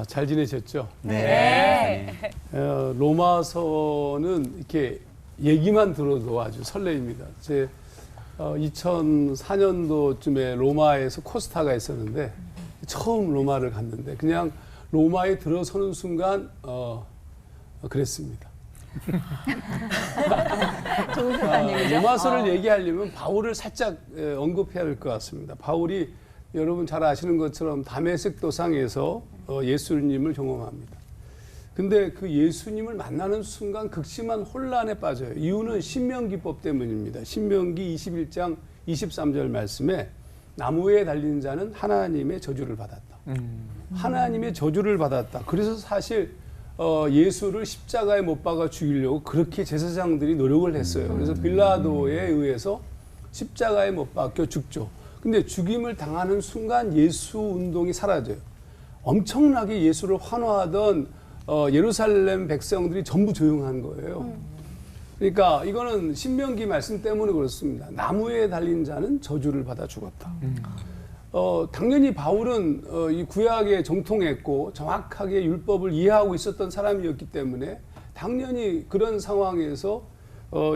잘 지내셨죠? 네. 로마서는 이렇게 얘기만 들어도 아주 설레입니다. 제 2004년도쯤에 로마에서 코스타가 있었는데 처음 로마를 갔는데 그냥 로마에 들어서는 순간 그랬습니다. 로마서를 얘기하려면 바울을 살짝 언급해야 할 것 같습니다. 바울이 여러분 잘 아시는 것처럼 다메섹 도상에서 예수님을 경험합니다. 근데 그 예수님을 만나는 순간 극심한 혼란에 빠져요. 이유는 신명기법 때문입니다. 신명기 21장 23절 말씀에 나무에 달린 자는 하나님의 저주를 받았다. 하나님의 저주를 받았다. 그래서 사실 예수를 십자가에 못 박아 죽이려고 그렇게 제사장들이 노력을 했어요. 그래서 빌라도에 의해서 십자가에 못 박혀 죽죠. 근데 죽임을 당하는 순간 예수 운동이 사라져요. 엄청나게 예수를 환호하던 예루살렘 백성들이 전부 조용한 거예요. 그러니까 이거는 신명기 말씀 때문에 그렇습니다. 나무에 달린 자는 저주를 받아 죽었다. 당연히 바울은 이 구약에 정통했고 정확하게 율법을 이해하고 있었던 사람이었기 때문에 당연히 그런 상황에서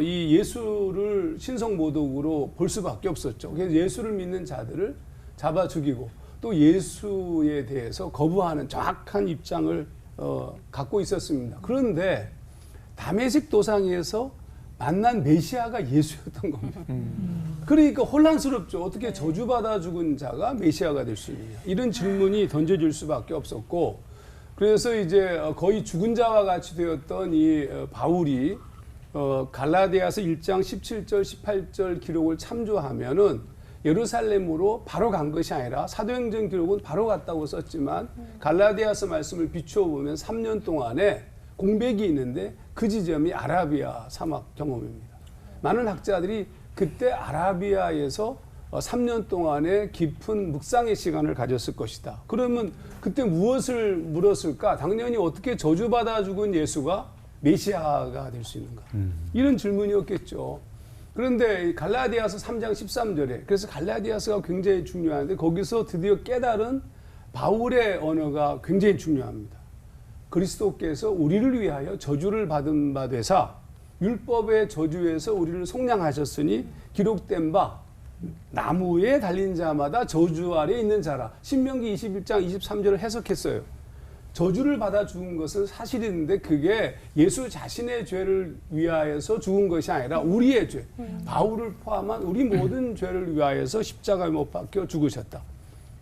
이 예수를 신성모독으로 볼 수밖에 없었죠. 그래서 예수를 믿는 자들을 잡아 죽이고 또 예수에 대해서 거부하는 정확한 입장을 갖고 있었습니다. 그런데 다메섹 도상에서 만난 메시아가 예수였던 겁니다. 그러니까 혼란스럽죠. 어떻게 저주받아 죽은 자가 메시아가 될 수 있느냐. 이런 질문이 던져질 수밖에 없었고 그래서 이제 거의 죽은 자와 같이 되었던 이 바울이 갈라디아서 1장 17절 18절 기록을 참조하면은 예루살렘으로 바로 간 것이 아니라 사도행전 기록은 바로 갔다고 썼지만 갈라디아서 말씀을 비추어 보면 3년 동안에 공백이 있는데 그 지점이 아라비아 사막 경험입니다. 많은 학자들이 그때 아라비아에서 3년 동안의 깊은 묵상의 시간을 가졌을 것이다. 그러면 그때 무엇을 물었을까? 당연히 어떻게 저주받아 죽은 예수가 메시아가 될 수 있는가? 이런 질문이었겠죠. 그런데 갈라디아서 3장 13절에 그래서 갈라디아서가 굉장히 중요한데 거기서 드디어 깨달은 바울의 언어가 굉장히 중요합니다. 그리스도께서 우리를 위하여 저주를 받은 바 되사 율법의 저주에서 우리를 속량하셨으니 기록된 바 나무에 달린 자마다 저주 아래 있는 자라. 신명기 21장 23절을 해석했어요. 저주를 받아 죽은 것은 사실인데 그게 예수 자신의 죄를 위하여서 죽은 것이 아니라 우리의 죄, 바울을 포함한 우리 모든 죄를 위하여서 십자가에 못 박혀 죽으셨다.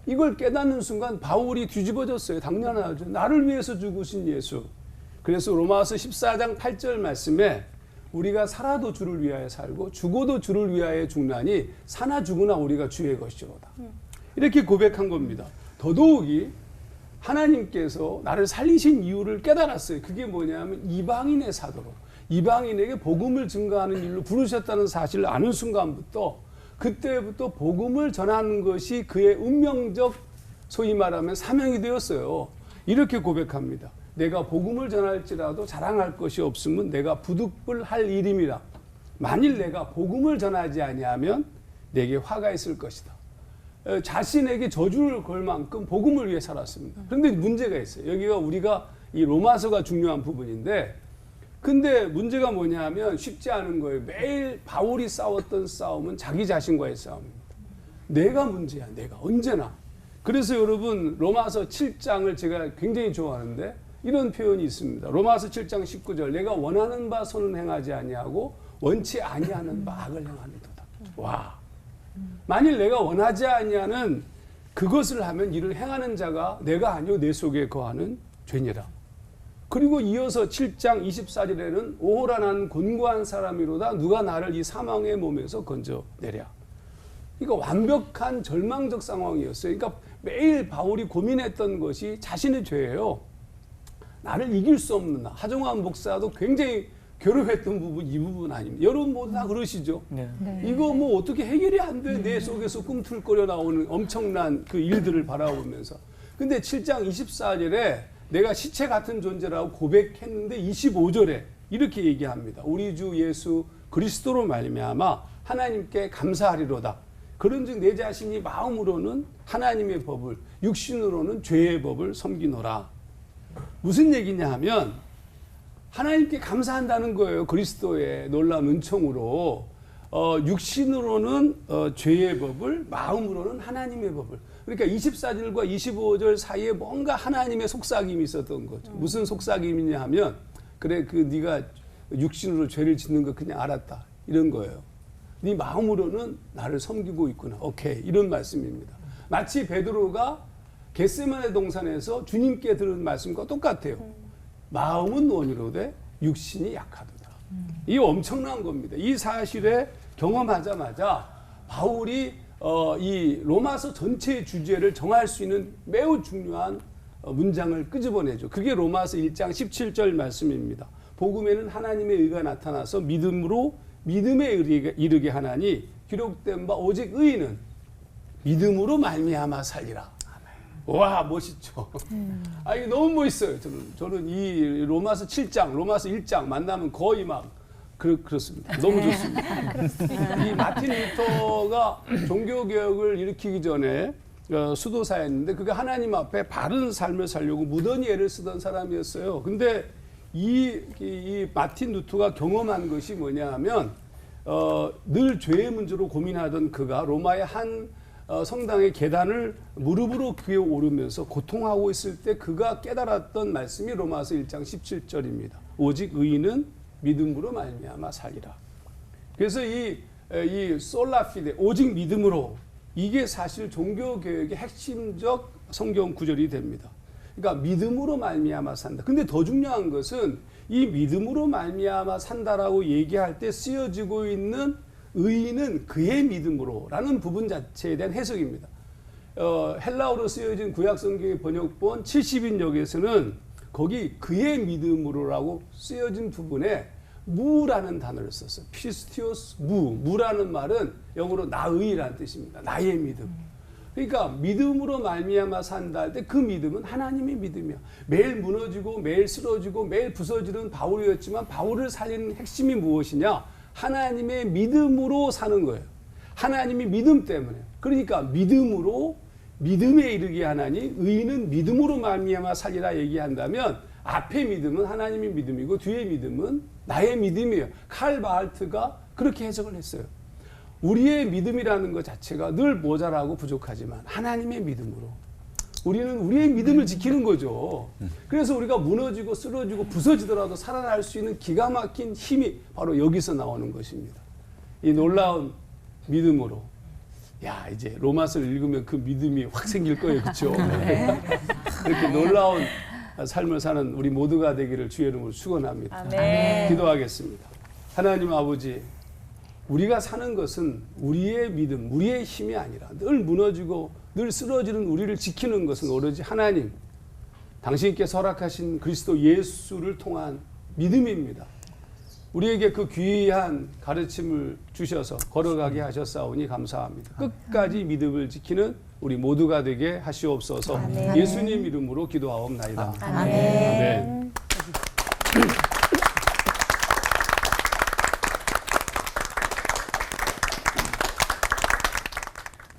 이걸 깨닫는 순간 바울이 뒤집어졌어요. 당연하죠. 나를 위해서 죽으신 예수. 그래서 로마서 14장 8절 말씀에 우리가 살아도 주를 위하여 살고 죽어도 주를 위하여 죽나니 사나 죽으나 우리가 주의 것이로다. 이렇게 고백한 겁니다. 더더욱이 하나님께서 나를 살리신 이유를 깨달았어요. 그게 뭐냐면 이방인의 사도로 이방인에게 복음을 증거하는 일로 부르셨다는 사실을 아는 순간부터 그때부터 복음을 전하는 것이 그의 운명적 소위 말하면 사명이 되었어요. 이렇게 고백합니다. 내가 복음을 전할지라도 자랑할 것이 없으면 내가 부득불할 일임이라. 만일 내가 복음을 전하지 아니하면 내게 화가 있을 것이다. 자신에게 저주를 걸 만큼 복음을 위해 살았습니다. 그런데 문제가 있어요. 여기가 우리가 이 로마서가 중요한 부분인데 근데 문제가 뭐냐면 쉽지 않은 거예요. 매일 바울이 싸웠던 싸움은 자기 자신과의 싸움입니다. 내가 문제야. 내가 언제나. 그래서 여러분 로마서 7장을 제가 굉장히 좋아하는데 이런 표현이 있습니다. 로마서 7장 19절 내가 원하는 바 손은 행하지 아니하고 원치 아니하는 바 악을 행하는도다. 와. 만일 내가 원하지 아니하는 그것을 하면 이를 행하는 자가 내가 아니요 내 속에 거하는 죄니라. 그리고 이어서 7장 24절에는 오호라 난 곤고한 사람이로다 누가 나를 이 사망의 몸에서 건져내랴. 이거 완벽한 절망적 상황이었어요. 그러니까 매일 바울이 고민했던 것이 자신의 죄예요. 나를 이길 수 없는 나. 하정환 목사도 굉장히 괴로웠던 부분 이 부분 아닙니다. 여러분 모두 다 그러시죠? 네. 이거 뭐 어떻게 해결이 안 돼. 내 속에서 꿈틀거려 나오는 엄청난 그 일들을 바라보면서. 근데 7장 24절에 내가 시체 같은 존재라고 고백했는데 25절에 이렇게 얘기합니다. 우리 주 예수 그리스도로 말미암아 하나님께 감사하리로다. 그런즉 내 자신이 마음으로는 하나님의 법을, 육신으로는 죄의 법을 섬기노라. 무슨 얘기냐 하면 하나님께 감사한다는 거예요. 그리스도의 놀라운 은총으로 육신으로는 죄의 법을, 마음으로는 하나님의 법을. 그러니까 24절과 25절 사이에 뭔가 하나님의 속삭임이 있었던 거죠. 무슨 속삭임이냐 하면 그래 네가 육신으로 죄를 짓는 거 그냥 알았다 이런 거예요. 네 마음으로는 나를 섬기고 있구나. 오케이, 이런 말씀입니다. 마치 베드로가 겟세마네 동산에서 주님께 들은 말씀과 똑같아요. 마음은 원이로되 육신이 약하도다. 이 엄청난 겁니다. 이 사실에 경험하자마자 바울이 이 로마서 전체의 주제를 정할 수 있는 매우 중요한 문장을 끄집어내죠. 그게 로마서 1장 17절 말씀입니다. 복음에는 하나님의 의가 나타나서 믿음으로 믿음에 이르게 하나니 기록된 바 오직 의인은 믿음으로 말미암아 살리라. 와, 멋있죠. 이게 너무 멋있어요. 저는 이 로마서 7장, 로마서 1장 만나면 거의 막 그렇습니다. 너무 좋습니다. 이 마틴 루터가 종교개혁을 일으키기 전에 수도사였는데 그가 하나님 앞에 바른 삶을 살려고 무던히 애를 쓰던 사람이었어요. 근데 이 마틴 루터가 경험한 것이 뭐냐 하면 늘 죄의 문제로 고민하던 그가 로마의 한 성당의 계단을 무릎으로 기어 오르면서 고통하고 있을 때 그가 깨달았던 말씀이 로마서 1장 17절입니다. 오직 의인은 믿음으로 말미암아 살리라. 그래서 이 솔라피데, 오직 믿음으로, 이게 사실 종교개혁의 핵심적 성경 구절이 됩니다. 그러니까 믿음으로 말미암아 산다. 근데 더 중요한 것은 이 믿음으로 말미암아 산다라고 얘기할 때 쓰여지고 있는 의인은 그의 믿음으로라는 부분 자체에 대한 해석입니다. 헬라어로 쓰여진 구약성경의 번역본 70인역에서는 거기 그의 믿음으로라고 쓰여진 부분에 무라는 단어를 썼어요. 피스티오스 무라는 말은 영어로 나의라는 뜻입니다. 나의 믿음. 그러니까 믿음으로 말미암아 산다 할 때 그 믿음은 하나님의 믿음이야. 매일 무너지고 매일 쓰러지고 매일 부서지는 바울이었지만 바울을 살리는 핵심이 무엇이냐? 하나님의 믿음으로 사는 거예요. 하나님이 믿음 때문에. 그러니까 믿음으로 믿음에 이르게 하나니 의인은 믿음으로 말미암아 살리라 얘기한다면 앞에 믿음은 하나님의 믿음이고 뒤에 믿음은 나의 믿음이에요. 칼 바할트가 그렇게 해석을 했어요. 우리의 믿음이라는 것 자체가 늘 모자라고 부족하지만 하나님의 믿음으로 우리는 우리의 믿음을 지키는 거죠. 그래서 우리가 무너지고 쓰러지고 부서지더라도 살아날 수 있는 기가 막힌 힘이 바로 여기서 나오는 것입니다. 이 놀라운 믿음으로. 야, 이제 로마서를 읽으면 그 믿음이 확 생길 거예요. 그렇죠? 네. 이렇게 놀라운 삶을 사는 우리 모두가 되기를 주의 이름으로 축원합니다. 아멘. 기도하겠습니다. 하나님 아버지, 우리가 사는 것은 우리의 믿음, 우리의 힘이 아니라 늘 무너지고 늘 쓰러지는 우리를 지키는 것은 오로지 하나님, 당신께서 허락하신 그리스도 예수를 통한 믿음입니다. 우리에게 그 귀한 가르침을 주셔서 걸어가게 하셨사오니 감사합니다. 끝까지 믿음을 지키는 우리 모두가 되게 하시옵소서. 아멘. 예수님 이름으로 기도하옵나이다. 아멘. 아멘.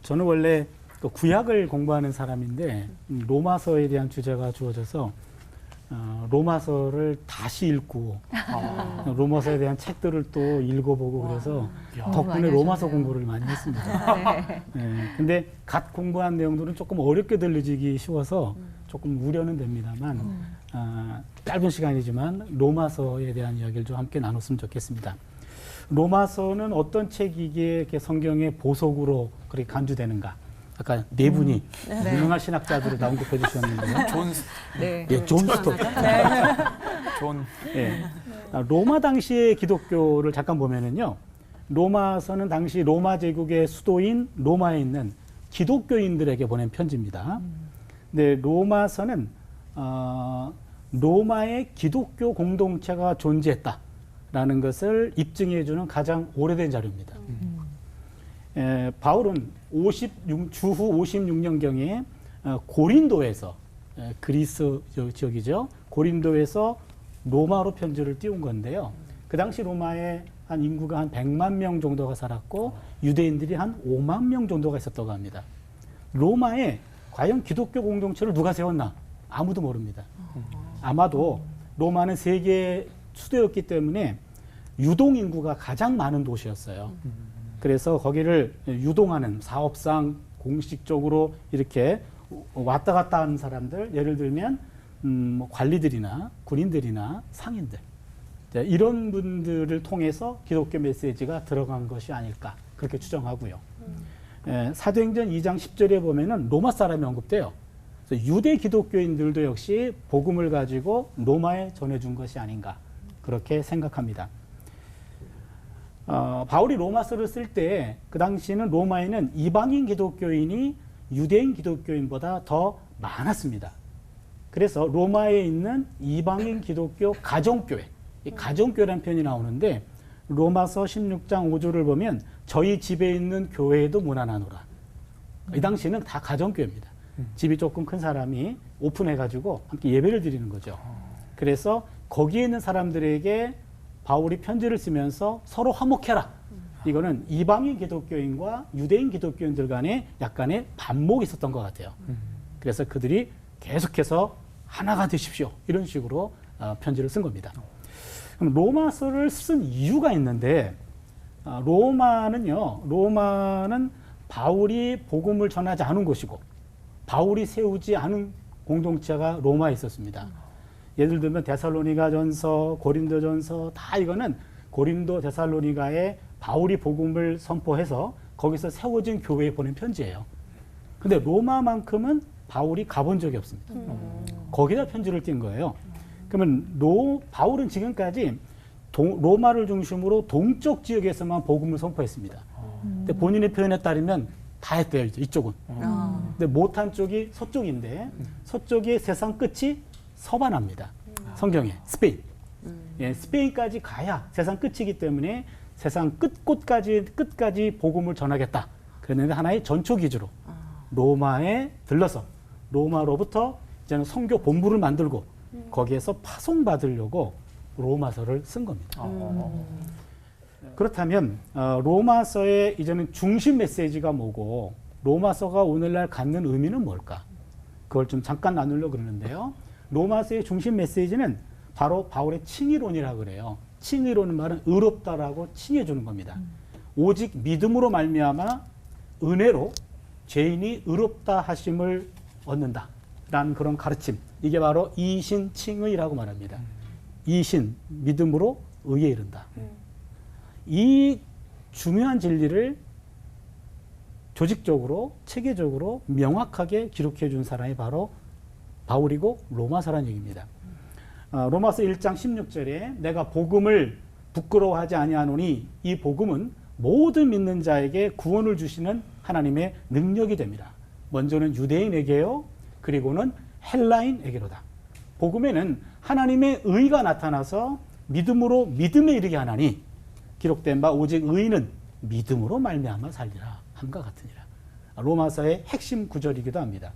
저는 원래 구약을 공부하는 사람인데 로마서에 대한 주제가 주어져서 로마서를 다시 읽고 로마서에 대한 책들을 또 읽어보고 그래서 덕분에 로마서 공부를 많이 했습니다. 네, 근데 갓 공부한 내용들은 조금 어렵게 들려지기 쉬워서 조금 우려는 됩니다만 짧은 시간이지만 로마서에 대한 이야기를 좀 함께 나눴으면 좋겠습니다. 로마서는 어떤 책이기에 이렇게 성경의 보석으로 그렇게 간주되는가? 아까 네 분이 유명한 신학자들을 다 언급해 주셨는데요. 존 스토. 예. 로마 당시의 기독교를 잠깐 보면은요. 로마서는 당시 로마 제국의 수도인 로마에 있는 기독교인들에게 보낸 편지입니다. 근데 로마서는 로마의 기독교 공동체가 존재했다라는 것을 입증해 주는 가장 오래된 자료입니다. 바울은 주후 56년경에 고린도에서 그리스 지역이죠. 고린도에서 로마로 편지를 띄운 건데요. 그 당시 로마의 한 인구가 한 100만 명 정도가 살았고 유대인들이 한 5만 명 정도가 있었다고 합니다. 로마에 과연 기독교 공동체를 누가 세웠나? 아무도 모릅니다. 아마도 로마는 세계 수도였기 때문에 유동 인구가 가장 많은 도시였어요. 그래서 거기를 유동하는 사업상 공식적으로 이렇게 왔다 갔다 하는 사람들, 예를 들면 뭐 관리들이나 군인들이나 상인들, 이런 분들을 통해서 기독교 메시지가 들어간 것이 아닐까 그렇게 추정하고요. 사도행전 2장 10절에 보면은 로마 사람이 언급돼요. 그래서 유대 기독교인들도 역시 복음을 가지고 로마에 전해준 것이 아닌가 그렇게 생각합니다. 바울이 로마서를 쓸 때 그 당시에는 로마에는 이방인 기독교인이 유대인 기독교인보다 더 많았습니다. 그래서 로마에 있는 이방인 기독교 가정교회, 이 가정교회라는 표현이 나오는데 로마서 16장 5절을 보면 저희 집에 있는 교회에도 문안하노라. 이 당시에는 다 가정교회입니다. 집이 조금 큰 사람이 오픈해가지고 함께 예배를 드리는 거죠. 그래서 거기에 있는 사람들에게 바울이 편지를 쓰면서 서로 화목해라. 이거는 이방인 기독교인과 유대인 기독교인들 간에 약간의 반목이 있었던 것 같아요. 그래서 그들이 계속해서 하나가 되십시오. 이런 식으로 편지를 쓴 겁니다. 그럼 로마서를 쓴 이유가 있는데 로마는 바울이 복음을 전하지 않은 곳이고 바울이 세우지 않은 공동체가 로마에 있었습니다. 예를 들면 데살로니가전서, 고린도전서 다 이거는 고린도, 데살로니가에 바울이 복음을 선포해서 거기서 세워진 교회에 보낸 편지예요. 근데 로마만큼은 바울이 가본 적이 없습니다. 거기다 편지를 띈 거예요. 그러면 바울은 지금까지 로마를 중심으로 동쪽 지역에서만 복음을 선포했습니다. 근데 본인의 표현에 따르면 다 했대요, 이쪽은. 근데 못한 쪽이 서쪽인데 서쪽의 세상 끝이 서바나입니다. 성경에 스페인. 예, 스페인까지 가야 세상 끝이기 때문에 세상 끝까지 복음을 전하겠다. 그랬는데 하나의 전초 기주로 로마에 들러서 로마로부터 이제는 선교 본부를 만들고 거기에서 파송받으려고 로마서를 쓴 겁니다. 그렇다면 로마서의 이제는 중심 메시지가 뭐고 로마서가 오늘날 갖는 의미는 뭘까? 그걸 좀 잠깐 나누려고 그러는데요. 로마서의 중심 메시지는 바로 바울의 칭의론이라고 그래요. 칭의론은 말은 의롭다라고 칭해 주는 겁니다. 오직 믿음으로 말미암아 은혜로 죄인이 의롭다 하심을 얻는다라는 그런 가르침. 이게 바로 이신칭의라고 말합니다. 이신, 믿음으로 의에 이른다. 이 중요한 진리를 조직적으로, 체계적으로 명확하게 기록해 준 사람이 바로 바울이고 로마서라는 얘기입니다. 로마서 1장 16절에 내가 복음을 부끄러워하지 아니하노니 이 복음은 모든 믿는 자에게 구원을 주시는 하나님의 능력이 됩니다. 먼저는 유대인에게요. 그리고는 헬라인에게로다. 복음에는 하나님의 의가 나타나서 믿음으로 믿음에 이르게 하나니 기록된 바 오직 의인은 믿음으로 말미암아 살리라 함과 같으니라. 로마서의 핵심 구절이기도 합니다.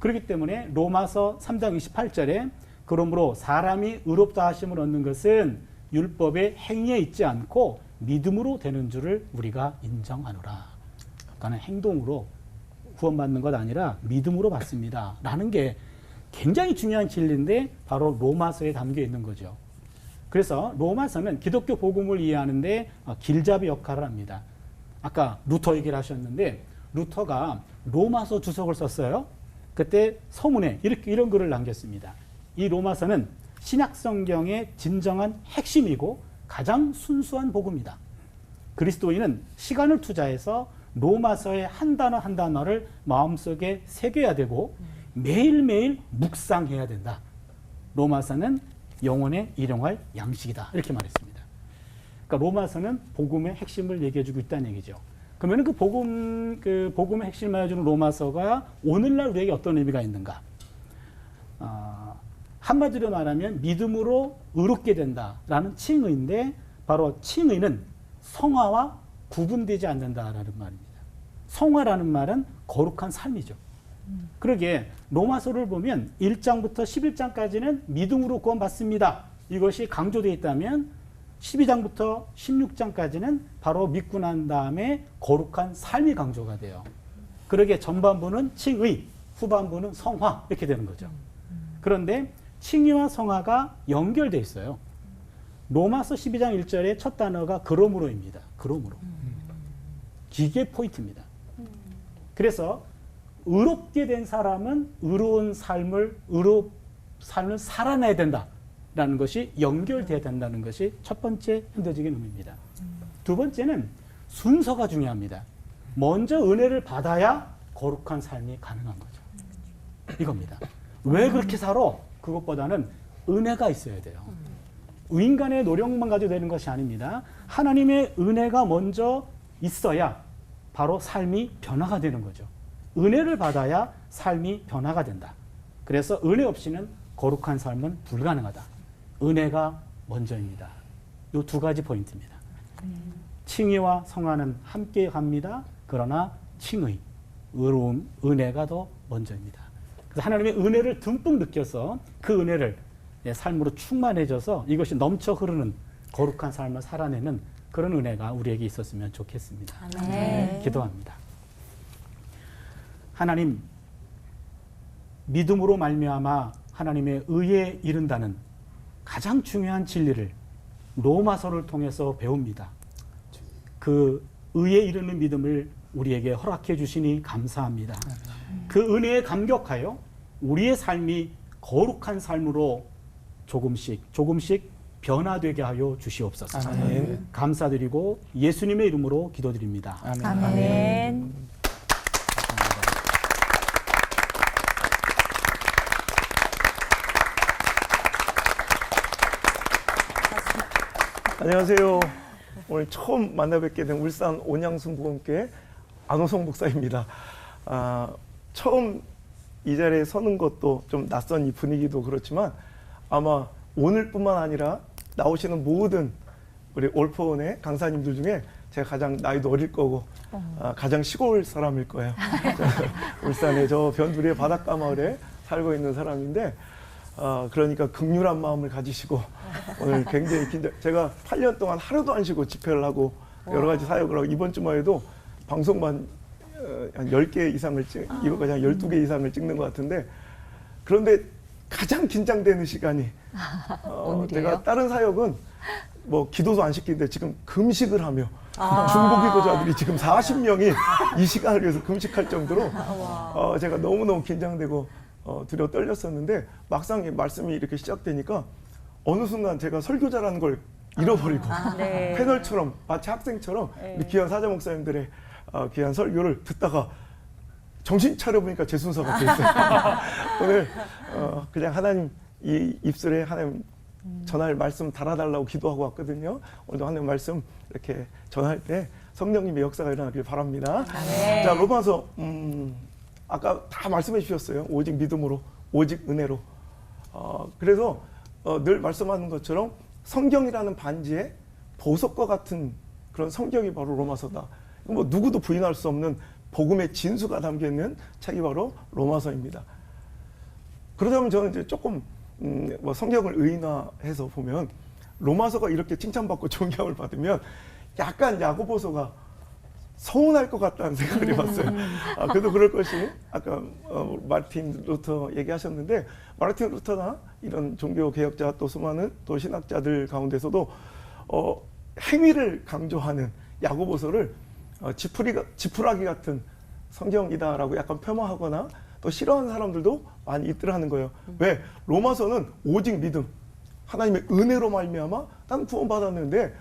그렇기 때문에 로마서 3장 28절에 그러므로 사람이 의롭다 하심을 얻는 것은 율법의 행위에 있지 않고 믿음으로 되는 줄을 우리가 인정하노라. 그러니까 행동으로 구원받는 것 아니라 믿음으로 받습니다. 라는 게 굉장히 중요한 진리인데 바로 로마서에 담겨 있는 거죠. 그래서 로마서는 기독교 복음을 이해하는데 길잡이 역할을 합니다. 아까 루터 얘기를 하셨는데 루터가 로마서 주석을 썼어요. 그때 서문에 이런 글을 남겼습니다. 이 로마서는 신약 성경의 진정한 핵심이고 가장 순수한 복음이다. 그리스도인은 시간을 투자해서 로마서의 한 단어 한 단어를 마음속에 새겨야 되고 매일매일 묵상해야 된다. 로마서는 영혼에 일용할 양식이다. 이렇게 말했습니다. 그러니까 로마서는 복음의 핵심을 얘기해주고 있다는 얘기죠. 그러면 그 복음의 핵심을 말해주는 로마서가 오늘날 우리에게 어떤 의미가 있는가? 한마디로 말하면 믿음으로 의롭게 된다라는 칭의인데 바로 칭의는 성화와 구분되지 않는다라는 말입니다. 성화라는 말은 거룩한 삶이죠. 그러게 로마서를 보면 1장부터 11장까지는 믿음으로 구원받습니다. 이것이 강조되어 있다면 12장부터 16장까지는 바로 믿고 난 다음에 거룩한 삶이 강조가 돼요. 그러게 전반부는 칭의, 후반부는 성화 이렇게 되는 거죠. 그런데 칭의와 성화가 연결돼 있어요. 로마서 12장 1절의 첫 단어가 그러므로입니다. 그러므로. 기계 포인트입니다. 그래서 의롭게 된 사람은 의로운 삶을 살아내야 된다라는 것이 연결돼야 된다는 것이 첫 번째 현대적인 의미입니다. 두 번째는 순서가 중요합니다. 먼저 은혜를 받아야 거룩한 삶이 가능한 거죠. 이겁니다. 왜 그렇게 살아? 그것보다는 은혜가 있어야 돼요. 인간의 노력만 가지고 되는 것이 아닙니다. 하나님의 은혜가 먼저 있어야 바로 삶이 변화가 되는 거죠. 은혜를 받아야 삶이 변화가 된다. 그래서 은혜 없이는 거룩한 삶은 불가능하다. 은혜가 먼저입니다. 이 두 가지 포인트입니다. 칭의와 성화는 함께 갑니다. 그러나 칭의, 의로움, 은혜가 더 먼저입니다. 그래서 하나님의 은혜를 듬뿍 느껴서 그 은혜를 삶으로 충만해져서 이것이 넘쳐 흐르는 거룩한 삶을 살아내는 그런 은혜가 우리에게 있었으면 좋겠습니다. 네. 기도합니다. 하나님, 믿음으로 말미암아 하나님의 의에 이른다는 가장 중요한 진리를 로마서를 통해서 배웁니다. 그 의에 이르는 믿음을 우리에게 허락해 주시니 감사합니다. 그 은혜에 감격하여 우리의 삶이 거룩한 삶으로 조금씩 변화되게 하여 주시옵소서. 아멘. 감사드리고 예수님의 이름으로 기도드립니다. 아멘. 아멘. 안녕하세요. 오늘 처음 만나 뵙게 된 울산 온양순 부흥교회 안호성 목사입니다. 처음 이 자리에 서는 것도 좀 낯선 이 분위기도 그렇지만 아마 오늘뿐만 아니라 나오시는 모든 우리 올포원의 강사님들 중에 제가 가장 나이도 어릴 거고 가장 시골 사람일 거예요. 울산의 저 변두리의 바닷가 마을에 살고 있는 사람인데 그러니까 극률한 마음을 가지시고 오늘 굉장히 제가 8년 동안 하루도 안 쉬고 집회를 하고 여러 가지 사역을 하고 이번 주말에도 방송만 한 10개 이상을 이거까지 한 12개 이상을 찍는 것 같은데 그런데 가장 긴장되는 시간이 제가 다른 사역은 뭐 기도도 안 시키는데 지금 금식을 하며 중보 기도자들이 지금 40명이 이 시간을 위해서 금식할 정도로 제가 너무너무 긴장되고 두려워 떨렸었는데 막상 말씀이 이렇게 시작되니까 어느 순간 제가 설교자라는 걸 잃어버리고 네. 패널처럼 마치 학생처럼 우리 귀한 사자 목사님들의 귀한 설교를 듣다가 정신 차려보니까 제 순서가 돼 있어요. 오늘 그냥 하나님 이 입술에 하나님 전할 말씀 달아달라고 기도하고 왔거든요. 오늘도 하나님 말씀 이렇게 전할 때 성령님의 역사가 일어나길 바랍니다. 네. 자, 로마서 아까 다 말씀해 주셨어요. 오직 믿음으로, 오직 은혜로. 그래서 늘 말씀하는 것처럼 성경이라는 반지에 보석과 같은 그런 성경이 바로 로마서다. 뭐 누구도 부인할 수 없는 복음의 진수가 담겨 있는 책이 바로 로마서입니다. 그러자면 저는 이제 조금 뭐 성경을 의인화해서 보면 로마서가 이렇게 칭찬받고 존경을 받으면 약간 야고보서가 서운할 것 같다는 생각을 해봤어요. 그래도 그럴 것이 아까 마르틴 루터 얘기하셨는데 마르틴 루터나 이런 종교 개혁자 또 수많은 또 신학자들 가운데서도 행위를 강조하는 야고보서를 지푸라기 같은 성경이다라고 약간 폄하하거나 또 싫어하는 사람들도 많이 있더라는 거예요. 왜? 로마서는 오직 믿음, 하나님의 은혜로 말미암아 난 구원받았는데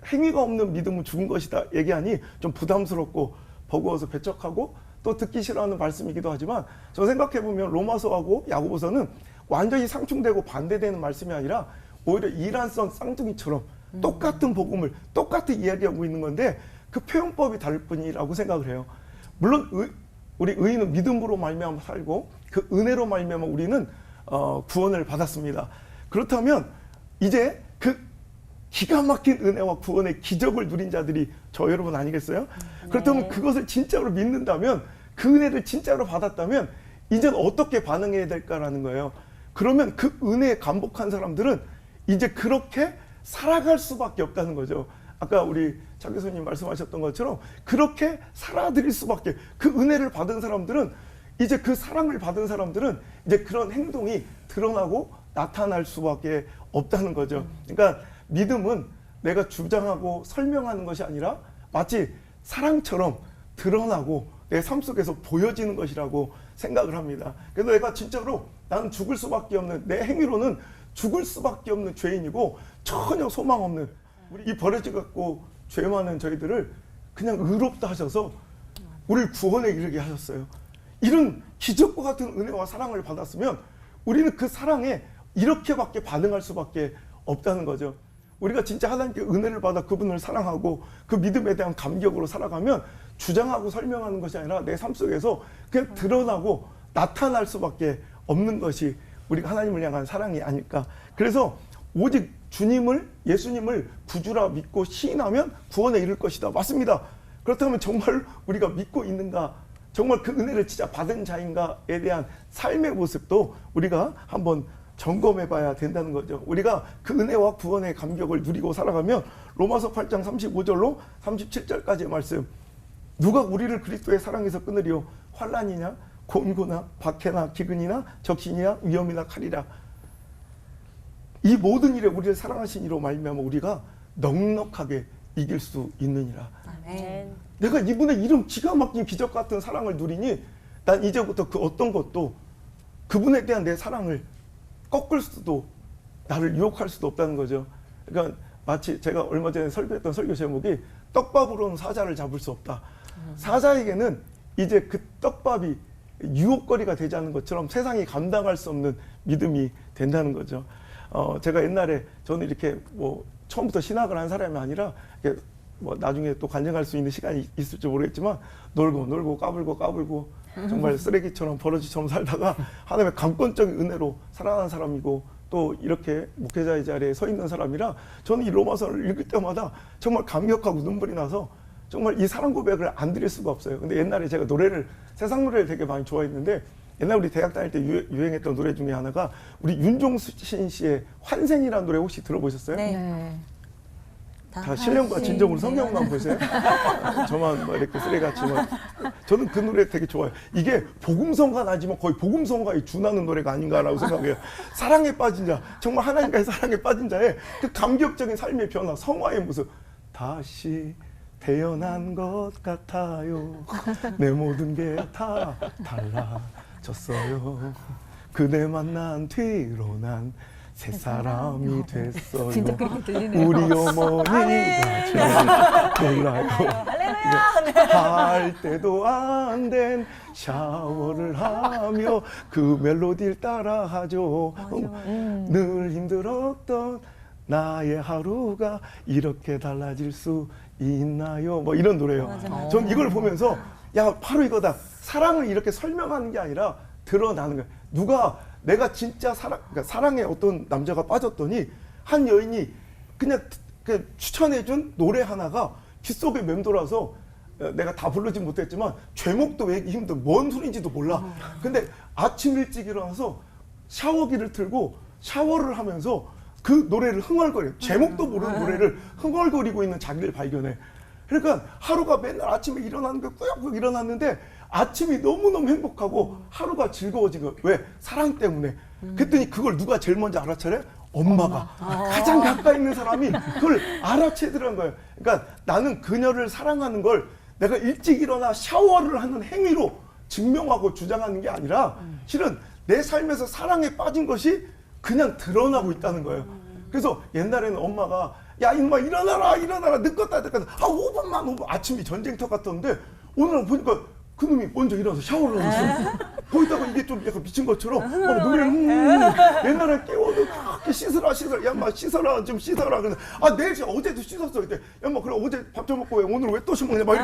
행위가 없는 믿음은 죽은 것이다 얘기하니 좀 부담스럽고 버거워서 배척하고 또 듣기 싫어하는 말씀이기도 하지만 저 생각해보면 로마서하고 야고보서는 완전히 상충되고 반대되는 말씀이 아니라 오히려 이란성 쌍둥이처럼 똑같은 복음을 똑같이 이야기하고 있는 건데 그 표현법이 다를 뿐이라고 생각을 해요. 물론 우리 의인은 믿음으로 말미암아 살고 그 은혜로 말미암아 우리는 구원을 받았습니다. 그렇다면 이제 그 기가 막힌 은혜와 구원의 기적을 누린 자들이 저 여러분 아니겠어요? 그렇다면 그것을 진짜로 믿는다면 그 은혜를 진짜로 받았다면 이제는 어떻게 반응해야 될까라는 거예요. 그러면 그 은혜에 감복한 사람들은 이제 그렇게 살아갈 수밖에 없다는 거죠. 아까 우리 장 교수님 말씀하셨던 것처럼 그렇게 살아드릴 수밖에, 그 은혜를 받은 사람들은, 이제 그 사랑을 받은 사람들은 이제 그런 행동이 드러나고 나타날 수밖에 없다는 거죠. 그러니까 믿음은 내가 주장하고 설명하는 것이 아니라 마치 사랑처럼 드러나고 내 삶 속에서 보여지는 것이라고 생각을 합니다. 그래서 내가 진짜로 나는 죽을 수밖에 없는, 내 행위로는 죽을 수밖에 없는 죄인이고 전혀 소망 없는, 우리 이 버려져 갖고 죄 많은 저희들을 그냥 의롭다 하셔서 우리를 구원에 이르게 하셨어요. 이런 기적과 같은 은혜와 사랑을 받았으면 우리는 그 사랑에 이렇게밖에 반응할 수밖에 없다는 거죠. 우리가 진짜 하나님께 은혜를 받아 그분을 사랑하고 그 믿음에 대한 감격으로 살아가면 주장하고 설명하는 것이 아니라 내 삶 속에서 그냥 드러나고 나타날 수밖에 없는 것이 우리가 하나님을 향한 사랑이 아닐까. 그래서 오직 주님을, 예수님을 구주라 믿고 시인하면 구원에 이를 것이다. 맞습니다. 그렇다면 정말 우리가 믿고 있는가, 정말 그 은혜를 진짜 받은 자인가에 대한 삶의 모습도 우리가 한번 점검해 봐야 된다는 거죠. 우리가 그 은혜와 구원의 감격을 누리고 살아가면 로마서 8장 35절로 37절까지의 말씀, 누가 우리를 그리스도의 사랑에서 끊으리요? 환난이냐 곤고나 박해나 기근이나 적신이나 위험이나 칼이라. 이 모든 일에 우리를 사랑하신 이로 말미암아 우리가 넉넉하게 이길 수 있느니라. 아멘. 내가 이분의 이름 기가 막힌 기적 같은 사랑을 누리니 난 이제부터 그 어떤 것도 그분에 대한 내 사랑을 꺾을 수도, 나를 유혹할 수도 없다는 거죠. 그러니까 마치 제가 얼마 전에 설교했던 설교 제목이 떡밥으로는 사자를 잡을 수 없다. 사자에게는 이제 그 떡밥이 유혹거리가 되지 않는 것처럼 세상이 감당할 수 없는 믿음이 된다는 거죠. 제가 옛날에 저는 이렇게 뭐 처음부터 신학을 한 사람이 아니라 이렇게 뭐 나중에 또 간증할 수 있는 시간이 있을지 모르겠지만 놀고 까불고 정말 쓰레기처럼 버러지처럼 살다가 하나님의 강권적인 은혜로 살아가는 사람이고 또 이렇게 목회자의 자리에 서 있는 사람이라 저는 이 로마서를 읽을 때마다 정말 감격하고 눈물이 나서 정말 이 사랑 고백을 안 드릴 수가 없어요. 근데 옛날에 제가 노래를, 세상 노래를 되게 많이 좋아했는데 옛날 우리 대학 다닐 때 유행했던 노래 중에 하나가 우리 윤종신 씨의 환생이라는 노래 혹시 들어보셨어요? 네. 다 신령과 진정으로 성경만 보세요. 저만 뭐 이렇게 쓰레기같이 뭐. 저는 그 노래 되게 좋아요. 이게 복음성가 나지만 거의 복음성가에 준하는 노래가 아닌가라고 생각해요. 사랑에 빠진 자, 정말 하나님과의 사랑에 빠진 자의 그 감격적인 삶의 변화, 성화의 모습. 다시 태어난 것 같아요. 내 모든 게 다 달라졌어요. 그대 만난 뒤로 난 새 사람이 됐어요. 진짜 그렇게 들리네요. 우리 어머니가 제일 몰라요. 할 때도 안 된 샤워를 하며 그 멜로디를 따라하죠. 늘 힘들었던 나의 하루가 이렇게 달라질 수 있나요? 뭐 이런 노래예요. 전 이걸 보면서 야, 바로 이거다. 사랑을 이렇게 설명하는 게 아니라 드러나는 거야. 누가 내가 진짜 그러니까 사랑에 어떤 남자가 빠졌더니 한 여인이 그냥 추천해준 노래 하나가 귀 속에 맴돌아서 내가 다 부르지 못했지만 제목도 외우기 힘든 뭔 소리인지도 몰라. 근데 아침 일찍 일어나서 샤워기를 틀고 샤워를 하면서 그 노래를 흥얼거려. 제목도 모르는 노래를 흥얼거리고 있는 자기를 발견해. 그러니까 하루가 맨날 아침에 일어나는 게 꾸역꾸역 일어났는데 아침이 너무너무 행복하고 하루가 즐거워진 거예요. 왜? 사랑 때문에. 그랬더니 그걸 누가 제일 먼저 알아차려? 엄마가. 가장 가까이 있는 사람이 그걸 알아채더라는 거예요. 그러니까 나는 그녀를 사랑하는 걸 내가 일찍 일어나 샤워를 하는 행위로 증명하고 주장하는 게 아니라 실은 내 삶에서 사랑에 빠진 것이 그냥 드러나고 있다는 거예요. 그래서 옛날에는 엄마가 야 인마 일어나라 늦었다 5분만 아침이 전쟁터 같았는데 오늘은 보니까 그놈이 먼저 일어나서 샤워를 하고 있어. 거기다가 이게 좀 약간 미친 것처럼 노래를 옛날에 깨워도 그렇게 씻어라 야 인마 씻어라 좀 씻어라. 그래서 내일 어제도 씻었어. 그때 야 인마 그래 어제 밥 좀 먹고 왜 오늘 왜 또 씻먹냐 막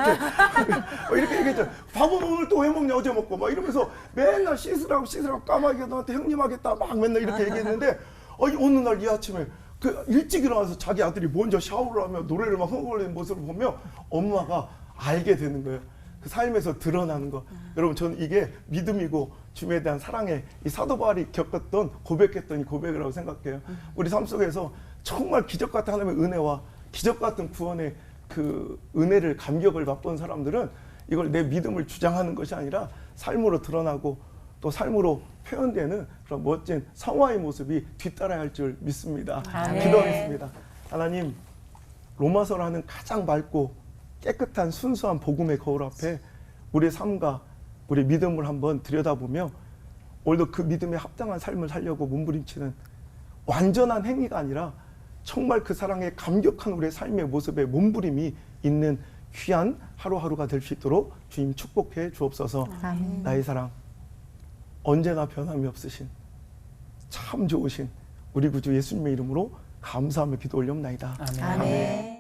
이렇게 얘기했잖아. 밥은 오늘 또 왜 먹냐 어제 먹고 막 이러면서 맨날 씻으라고 까마귀가 너한테 형님 하겠다 막 맨날 이렇게 얘기했는데 어느 날 이 아침에 그 일찍 일어나서 자기 아들이 먼저 샤워를 하며 노래를 막 흥얼거리는 모습을 보며 엄마가 알게 되는 거예요. 그 삶에서 드러나는 거. 여러분 저는 이게 믿음이고 주님에 대한 사랑의 이 사도 바울이 겪었던 고백했던 이 고백이라고 생각해요. 우리 삶 속에서 정말 기적 같은 하나님의 은혜와 기적 같은 구원의 그 은혜를 감격을 맛본 사람들은 이걸 내 믿음을 주장하는 것이 아니라 삶으로 드러나고 또 삶으로 표현되는 그런 멋진 성화의 모습이 뒤따라야 할 줄 믿습니다. 아멘. 기도하겠습니다. 하나님, 로마서라는 가장 맑고 깨끗한 순수한 복음의 거울 앞에 우리의 삶과 우리 믿음을 한번 들여다보며 오늘도 그 믿음에 합당한 삶을 살려고 몸부림치는 완전한 행위가 아니라 정말 그 사랑에 감격한 우리의 삶의 모습에 몸부림이 있는 귀한 하루하루가 될 수 있도록 주님 축복해 주옵소서. 아멘. 나의 사랑, 언제나 변함이 없으신 참 좋으신 우리 구주 예수님의 이름으로 감사하며 기도 올려옵나이다. 아멘. 아멘.